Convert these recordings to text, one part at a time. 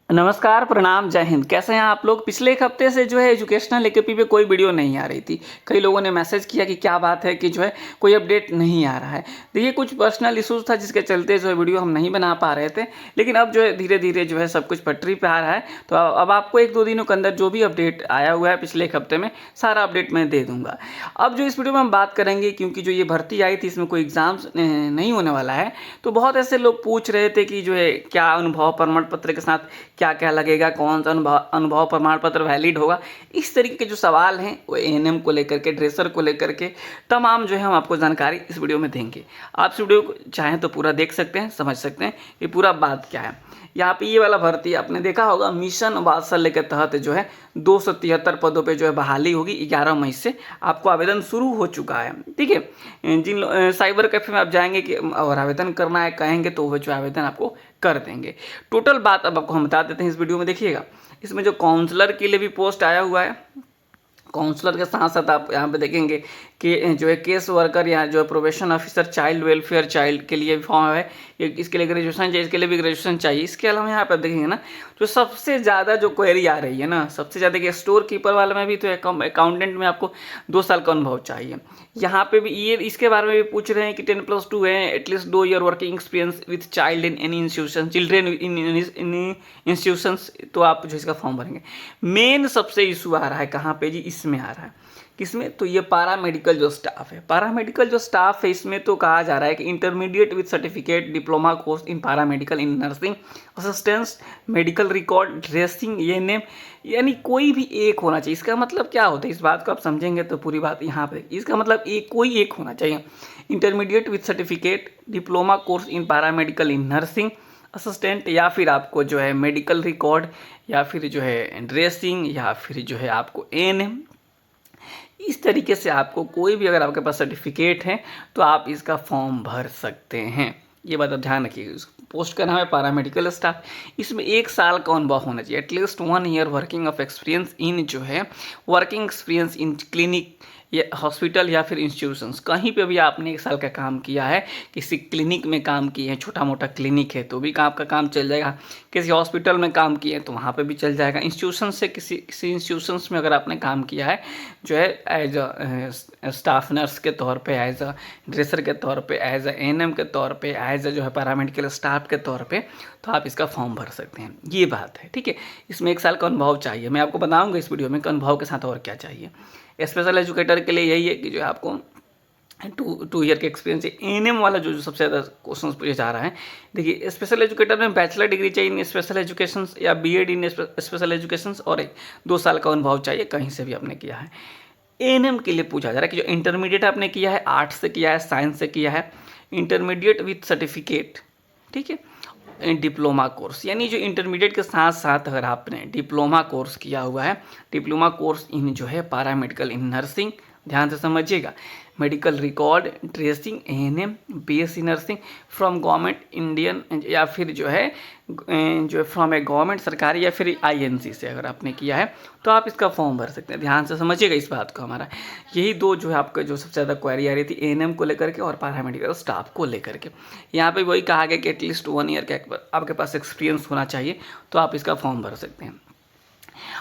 नमस्कार, प्रणाम, जय हिंद। कैसे हैं आप लोग? पिछले एक हफ्ते से जो है एजुकेशनल एकेपी पे कोई वीडियो नहीं आ रही थी। कई लोगों ने मैसेज किया कि क्या बात है कि जो है कोई अपडेट नहीं आ रहा है। देखिए, कुछ पर्सनल इश्यूज़ था जिसके चलते जो है वीडियो हम नहीं बना पा रहे थे। लेकिन अब जो है धीरे-धीरे जो है सब कुछ पटरी पे आ रहा है। तो अब आपको 1-2 दिनों के अंदर जो भी अपडेट आया हुआ है पिछले एक हफ्ते में, सारा अपडेट मैं दे दूँगा। अब जो इस वीडियो में हम बात करेंगे, क्योंकि जो ये भर्ती आई थी इसमें कोई एग्ज़ाम्स नहीं होने वाला है। तो बहुत ऐसे लोग पूछ रहे थे कि जो है क्या अनुभव प्रमाण पत्र के साथ क्या-क्या लगेगा, कौन सा अनुभव प्रमाण पत्र वैलिड होगा। इस तरीके के जो सवाल हैं वो एएनएम को लेकर के, ड्रेसर को लेकर के तमाम जो है हम आपको जानकारी इस वीडियो में देंगे। आप इस वीडियो को चाहें तो पूरा देख सकते हैं, समझ सकते हैं ये पूरा बात क्या है। यहाँ पे ये वाला भर्ती आपने देखा होगा, मिशन वात्सल्य के तहत जो है 273 पदों पे जो है बहाली होगी। 11 मई से आपको आवेदन शुरू हो चुका है। ठीक है, साइबर कैफे में आप जाएंगे कि और आवेदन करना है कहेंगे तो वो जो आवेदन आपको कर देंगे। टोटल बात अब आपको हम बता देते हैं इस वीडियो में। देखिएगा, इसमें जो काउंसलर के लिए भी पोस्ट आया हुआ है, काउंसलर के साथ साथ आप यहाँ पे देखेंगे कि जो है केस वर्कर या जो है probation officer, child welfare child के लिए फॉर्म है। इसके लिए ग्रेजुएशन चाहिए, इसके लिए भी ग्रेजुएशन चाहिए। इसके अलावा यहाँ पे आप देखेंगे ना, जो सबसे ज़्यादा जो क्वेरी आ रही है ना, सबसे ज़्यादा कि स्टोर कीपर वाले में भी तो अकाउंटेंट में आपको 2 साल का अनुभव चाहिए। यहाँ पे भी ये इसके बारे में भी पूछ रहे हैं कि 10+2 है, at least 2 year working experience with child in any institution, children in institutions, तो आप जो इसका फॉर्म भरेंगे। मेन सबसे इशू आ रहा है कहाँ पे जी? इसमें आ रहा है। किसमें? तो ये पारा मेडिकल जो स्टाफ है, पारा मेडिकल जो स्टाफ है, इसमें तो कहा जा रहा है कि intermediate with certificate diploma course in paramedical in nursing assistance, medical record, dressing, ये नेम, यानी कोई भी एक होना चाहिए। इसका मतलब क्या होता है? इस बात को आप समझेंगे तो पूरी बात यहाँ पे, इसका मतलब कोई एक होना चाहिए। Intermediate with certificate diploma course in paramedical in nursing assistant, या फिर आपको जो है मेडिकल रिकॉर्ड, या फिर जो है ड्रेसिंग, या फिर जो है आपको एएनएम। इस तरीके से आपको कोई भी, अगर आपके पास सर्टिफिकेट है तो आप इसका फॉर्म भर सकते हैं। ये बात आप ध्यान रखिए। पोस्ट का नाम है पैरामेडिकल स्टाफ। इसमें 1 साल का अनुभव होना चाहिए, at least 1 year working of experience in जो है वर्किंग एक्सपीरियंस इन क्लिनिक या हॉस्पिटल या फिर इंस्टीट्यूशंस। कहीं पे भी आपने 1 साल का काम किया है, किसी क्लिनिक में काम किए हैं, छोटा मोटा क्लिनिक है तो भी आपका काम चल जाएगा। किसी हॉस्पिटल में काम किए हैं तो वहाँ पे भी चल जाएगा। इंस्टीट्यूशन से किसी इंस्टीट्यूशंस में अगर आपने काम किया है जो है एज अ स्टाफ नर्स के तौर पे, एज अ ड्रेसर के तौर पे, एज अ एएनएम के तौर पे, एज अ जो है पैरामेडिकल स्टाफ के तौर पे, तो आप इसका फॉर्म भर सकते हैं। ये बात है, ठीक है। इसमें 1 साल का अनुभव चाहिए। मैं आपको बताऊंगा इस वीडियो में कि अनुभव के साथ और क्या चाहिए। स्पेशल एजुकेटर के लिए यही है कि जो है आपको 2 ईयर के एक्सपीरियंस है। एएनएम वाला जो सबसे ज़्यादा क्वेश्चन पूछे जा रहा है, देखिए स्पेशल एजुकेटर में बैचलर डिग्री चाहिए इन स्पेशल एजुकेशन या बीएड इन स्पेशल एजुकेशन, और 2 साल का अनुभव चाहिए कहीं से भी आपने किया है। एएनएम के लिए पूछा जा रहा है कि जो इंटरमीडिएट आपने किया है, आर्ट्स से किया है, साइंस से किया है, इंटरमीडिएट विथ सर्टिफिकेट, ठीक है, डिप्लोमा कोर्स, यानी जो इंटरमीडिएट के साथ साथ अगर आपने डिप्लोमा कोर्स किया हुआ है, डिप्लोमा कोर्स इन जो है पैरामेडिकल इन नर्सिंग, ध्यान से समझिएगा, medical record, dressing, ANM, BSc nursing from government Indian, या फिर जो है फ्रॉम ए गवर्नमेंट, सरकारी, या फिर आईएनसी से अगर आपने किया है तो आप इसका फॉर्म भर सकते हैं। ध्यान से समझिएगा इस बात को। हमारा यही 2 जो है आपका जो सबसे ज़्यादा क्वेरी आ रही थी, एएनएम को लेकर के और पैरामेडिकल स्टाफ को लेकर के। यहाँ पे वही कहा गया कि एटलीस्ट 1 ईयर का आपके पास एक्सपीरियंस होना चाहिए तो आप इसका फॉर्म भर सकते हैं।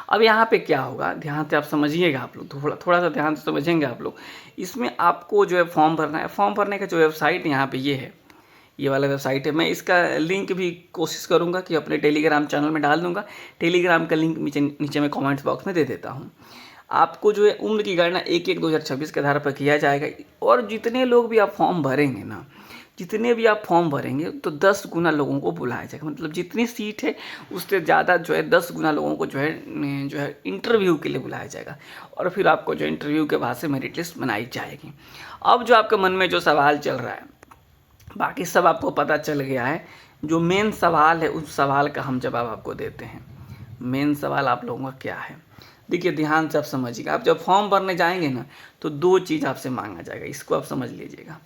अब यहाँ पे क्या होगा, ध्यान से आप समझिएगा, आप लोग थोड़ा सा ध्यान से समझेंगे आप लोग। इसमें आपको जो है फॉर्म भरना है। फॉर्म भरने का जो वेबसाइट यहाँ पे ये है, ये वाला वेबसाइट है। मैं इसका लिंक भी कोशिश करूँगा कि अपने टेलीग्राम चैनल में डाल दूँगा। टेलीग्राम का लिंक नीचे में कमेंट्स बॉक्स में दे देता हूँ। आपको जो है उम्र की गणना 1/1/2026 के आधार पर किया जाएगा, और जितने लोग भी आप फॉर्म भरेंगे ना, जितने भी आप फॉर्म भरेंगे तो 10 गुना लोगों को बुलाया जाएगा। मतलब जितनी सीट है उससे ज़्यादा जो है 10 गुना लोगों को जो है इंटरव्यू के लिए बुलाया जाएगा, और फिर आपको जो इंटरव्यू के बाद से मेरिट लिस्ट बनाई जाएगी। अब जो आपके मन में जो सवाल चल रहा है, बाकी सब आपको पता चल गया है। जो मेन सवाल है उस सवाल का हम जवाब आपको देते हैं। मेन सवाल आप लोगों का क्या है? देखिए ध्यान से आप समझिएगा। आप जब फॉर्म भरने जाएंगे ना तो 2 चीज़ आपसे मांगा जाएगा, इसको आप समझ लीजिएगा।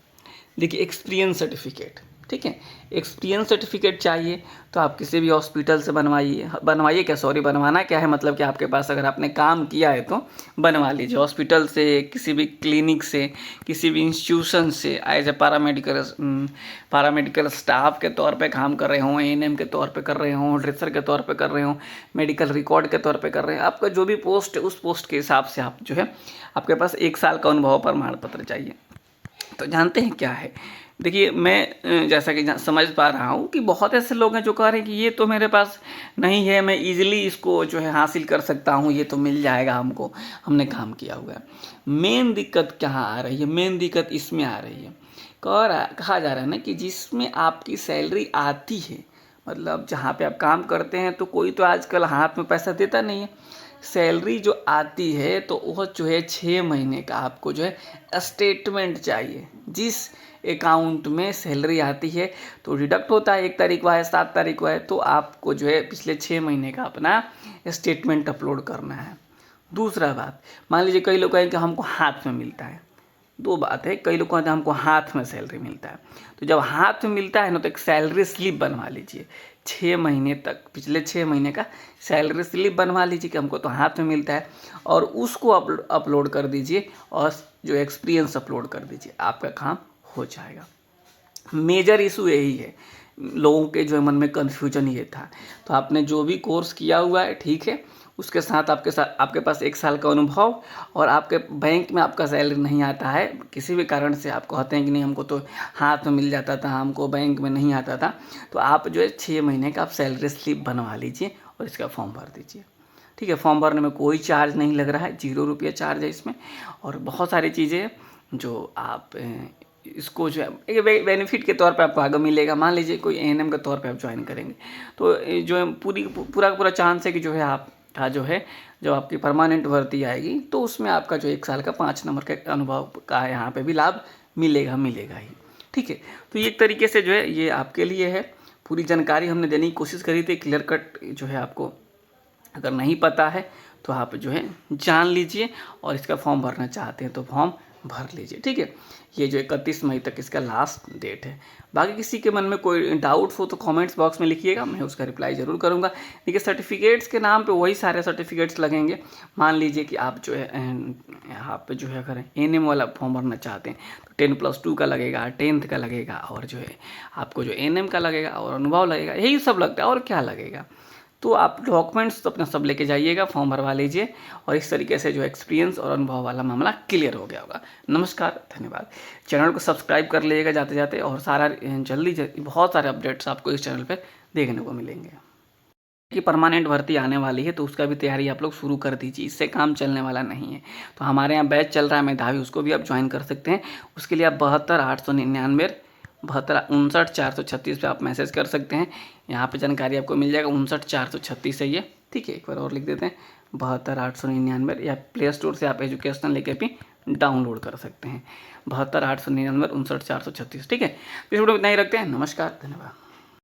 देखिए एक्सपीरियंस सर्टिफिकेट, ठीक है। एक्सपीरियंस सर्टिफिकेट चाहिए तो आप किसी भी हॉस्पिटल से बनवाइए क्या, सॉरी, बनवाना क्या है, मतलब कि आपके पास अगर आपने काम किया है तो बनवा लीजिए। हॉस्पिटल से, किसी भी क्लिनिक से, किसी भी इंस्टीट्यूशन से एज ए पैरामेडिकल स्टाफ के तौर पे काम कर रहे हों, एएनएम के तौर पे कर रहे हों, ड्रेसर के तौर पे कर रहे हों, मेडिकल रिकॉर्ड के तौर पे कर रहे हैं, आपका जो भी पोस्ट है उस पोस्ट के हिसाब से आप जो है आपके पास 1 साल का अनुभव प्रमाण पत्र चाहिए। तो जानते हैं क्या है, देखिए मैं जैसा कि समझ पा रहा हूँ कि बहुत ऐसे लोग हैं जो कह रहे हैं कि ये तो मेरे पास नहीं है, मैं इजीली इसको जो है हासिल कर सकता हूँ, ये तो मिल जाएगा हमको, हमने काम किया हुआ है। मेन दिक्कत कहाँ आ रही है, मेन दिक्कत इसमें आ रही है, कहा जा रहा है ना कि जिसमें आपकी सैलरी आती है, मतलब जहाँ पे आप काम करते हैं तो कोई तो आजकल हाथ में पैसा देता नहीं है, सैलरी जो आती है तो वह जो है 6 महीने का आपको जो है स्टेटमेंट चाहिए। जिस अकाउंट में सैलरी आती है तो डिडक्ट होता है 1 तारीख को है, 7 तारीख को है, तो आपको जो है पिछले 6 महीने का अपना स्टेटमेंट अपलोड करना है। दूसरा बात, मान लीजिए कई लोग कहें कि हमको हाथ में मिलता है, 2 बात है, कई लोग कहते हैं हमको हाथ में सैलरी मिलता है, तो जब हाथ में मिलता है ना तो एक सैलरी स्लिप बनवा लीजिए, 6 महीने तक पिछले 6 महीने का सैलरी स्लिप बनवा लीजिए कि हमको तो हाथ में मिलता है, और उसको अपलोड कर दीजिए और जो एक्सपीरियंस अपलोड कर दीजिए, आपका काम हो जाएगा। मेजर इशू यही है, लोगों के जो मन में कन्फ्यूजन ये था। तो आपने जो भी कोर्स किया हुआ है ठीक है, उसके साथ आपके पास 1 साल का अनुभव, और आपके बैंक में आपका सैलरी नहीं आता है, किसी भी कारण से आप कहते हैं कि नहीं हमको तो हाथ में मिल जाता था, हमको बैंक में नहीं आता था, तो आप जो है 6 महीने का आप सैलरी स्लिप बनवा लीजिए और इसका फॉर्म भर दीजिए। ठीक है, फॉर्म भरने में कोई चार्ज नहीं लग रहा है, 0 रुपया चार्ज है इसमें, और बहुत सारी चीज़ें हैं जो आप इसको जो है एक बेनिफिट के तौर पे आपको आगे मिलेगा। मान लीजिए कोई एएनएम के तौर पे आप ज्वाइन करेंगे तो जो है पूरा चांस है कि जो है आपका जो है जब आपकी परमानेंट भर्ती आएगी तो उसमें आपका जो 1 साल का 5 नंबर का अनुभव का यहाँ पे भी लाभ मिलेगा ही। ठीक है, तो ये एक तरीके से जो है ये आपके लिए है, पूरी जानकारी हमने देने की कोशिश करी थी, क्लियर कट जो है आपको अगर नहीं पता है तो आप जो है जान लीजिए, और इसका फॉर्म भरना चाहते हैं तो फॉर्म भर लीजिए। ठीक है, ये जो 31 मई तक इसका लास्ट डेट है। बाकी किसी के मन में कोई डाउट्स हो तो कमेंट्स बॉक्स में लिखिएगा, मैं उसका रिप्लाई ज़रूर करूँगा। देखिए सर्टिफिकेट्स के नाम पे वही सारे सर्टिफिकेट्स लगेंगे। मान लीजिए कि आप जो है यहाँ पे जो है अगर एएनएम वाला फॉर्म भरना चाहते हैं तो 10+2 का लगेगा, 10th का लगेगा, और जो है आपको जो एएनएम का लगेगा और अनुभव लगेगा, यही सब लगता है और क्या लगेगा। तो आप डॉक्यूमेंट्स तो अपना सब लेके जाइएगा, फॉर्म भरवा लीजिए, और इस तरीके से जो एक्सपीरियंस और अनुभव वाला मामला क्लियर हो गया होगा। नमस्कार, धन्यवाद। चैनल को सब्सक्राइब कर लीजिएगा जाते जाते, और जल्दी बहुत सारे अपडेट्स आपको इस चैनल पर देखने को मिलेंगे। कि परमानेंट भर्ती आने वाली है तो उसका भी तैयारी आप लोग शुरू कर दीजिए, इससे काम चलने वाला नहीं है। तो हमारे यहाँ बैच चल रहा है मेधावी, उसको भी आप ज्वाइन कर सकते हैं। उसके लिए आप 72 899 72 59 436 पे आप मैसेज कर सकते हैं, यहाँ पे जानकारी आपको मिल जाएगा। 59 436 है ये, ठीक है, एक बार और लिख देते हैं 72 899, या प्ले स्टोर से आप एजुकेशनल एकेडमी डाउनलोड कर सकते हैं। 72 899 59 436, ठीक है। इस वीडियो में इतना ही रखते हैं। नमस्कार, धन्यवाद।